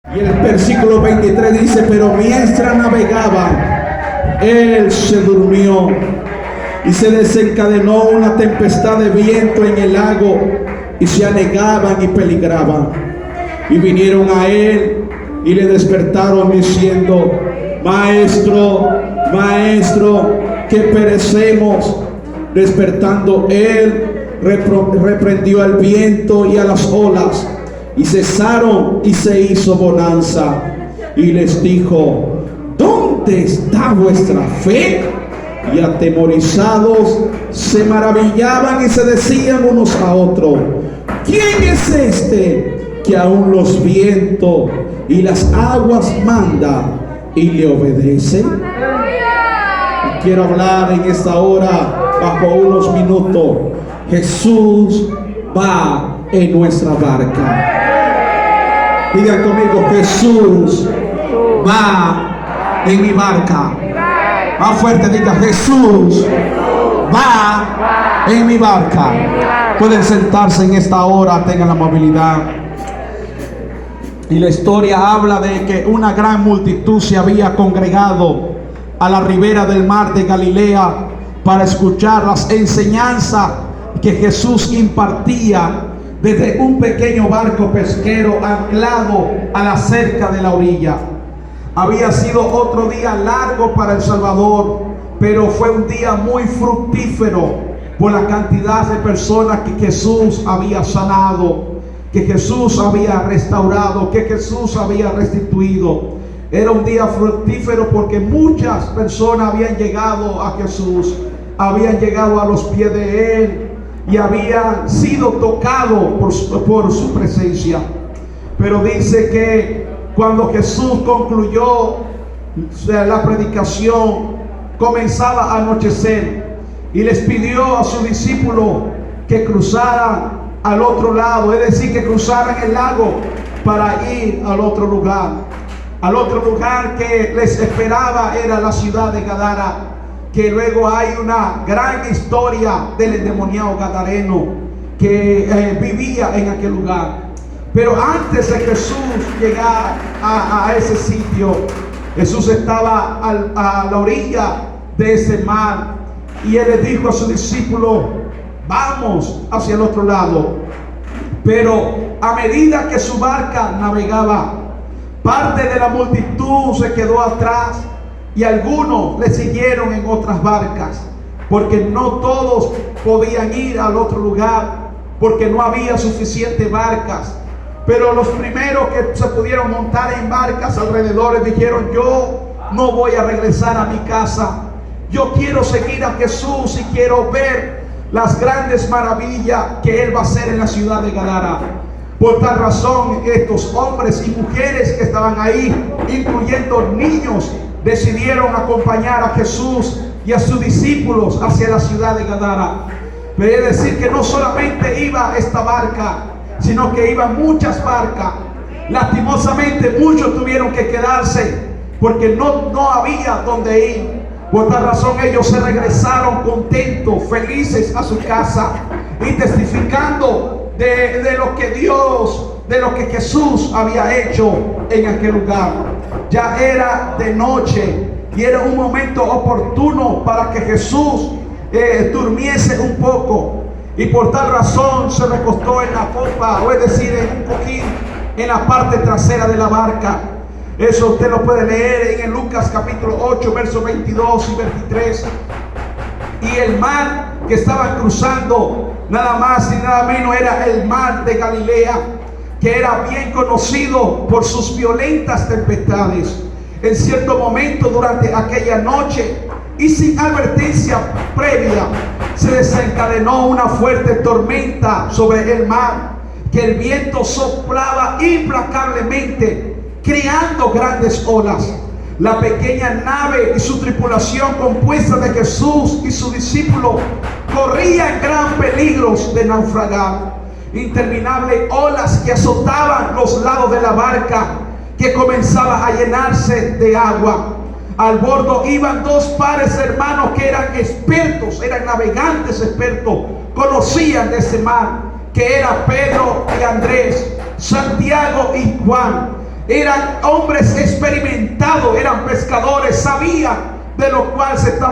Y el versículo 23 dice: pero mientras navegaban, él se durmió y se desencadenó una tempestad de viento en el lago, y se anegaban y peligraban. Y vinieron a él y le despertaron diciendo: Maestro, maestro, que perecemos. Despertando él, reprendió al viento y a las olas, y cesaron, y se hizo bonanza. Y les dijo: ¿dónde está vuestra fe? Y atemorizados se maravillaban y se decían unos a otros: ¿quién es este que aún los vientos y las aguas manda y le obedece? Quiero hablar en esta hora, bajo unos minutos. Jesús va en nuestra barca. Digan conmigo: Jesús va en mi barca. Más fuerte, diga: Jesús va en mi barca. Pueden sentarse en esta hora, tengan la movilidad. Y la historia habla de que una gran multitud se había congregado a la ribera del mar de Galilea para escuchar las enseñanzas que Jesús impartía desde un pequeño barco pesquero anclado a la cerca de la orilla. Había sido otro día largo para El Salvador, pero fue un día muy fructífero por la cantidad de personas que Jesús había sanado, que Jesús había restaurado, que Jesús había restituido. Era un día fructífero porque muchas personas habían llegado a Jesús, habían llegado a los pies de él y habían sido tocados por su presencia. Pero dice que cuando Jesús concluyó la predicación, comenzaba a anochecer, y les pidió a sus discípulos que cruzaran al otro lado, es decir, que cruzaran el lago para ir al otro lugar. Al otro lugar que les esperaba era la ciudad de Gadara, que luego hay una gran historia del endemoniado gadareno que vivía en aquel lugar. Pero antes de Jesús llegar a ese sitio, Jesús estaba a la orilla de ese mar, y él le dijo a sus discípulos: vamos hacia el otro lado. Pero a medida que su barca navegaba, parte de la multitud se quedó atrás y algunos le siguieron en otras barcas, porque no todos podían ir al otro lugar, porque no había suficientes barcas. Pero los primeros que se pudieron montar en barcas alrededor dijeron: yo no voy a regresar a mi casa, yo quiero seguir a Jesús y quiero ver las grandes maravillas que él va a hacer en la ciudad de Gadara. Por tal razón, estos hombres y mujeres que estaban ahí, incluyendo niños, decidieron acompañar a Jesús y a sus discípulos hacia la ciudad de Gadara. Pero es decir, que no solamente iba esta barca, sino que iban muchas barcas. Lastimosamente, muchos tuvieron que quedarse porque no había donde ir. Por tal razón, ellos se regresaron contentos, felices a su casa, y testificando de lo que Dios, de lo que Jesús había hecho en aquel lugar. Ya era de noche y era un momento oportuno para que Jesús durmiese un poco, y por tal razón se recostó en la popa, o es decir, en un cojín en la parte trasera de la barca. Eso usted lo puede leer en Lucas capítulo 8, versos 22 y 23. Y el mar que estaban cruzando, nada más y nada menos, era el mar de Galilea, que era bien conocido por sus violentas tempestades. En cierto momento durante aquella noche, y sin advertencia previa, se desencadenó una fuerte tormenta sobre el mar, que el viento soplaba implacablemente, creando grandes olas. La pequeña nave y su tripulación, compuesta de Jesús y sus discípulos, corrían gran peligro de naufragar. Interminables olas que azotaban los lados de la barca, que comenzaba a llenarse de agua. Al bordo iban dos pares de hermanos que eran expertos, eran navegantes expertos, conocían de ese mar, que era Pedro y Andrés, Santiago y Juan. Eran hombres experimentados, eran pescadores, sabían de lo cual se estaba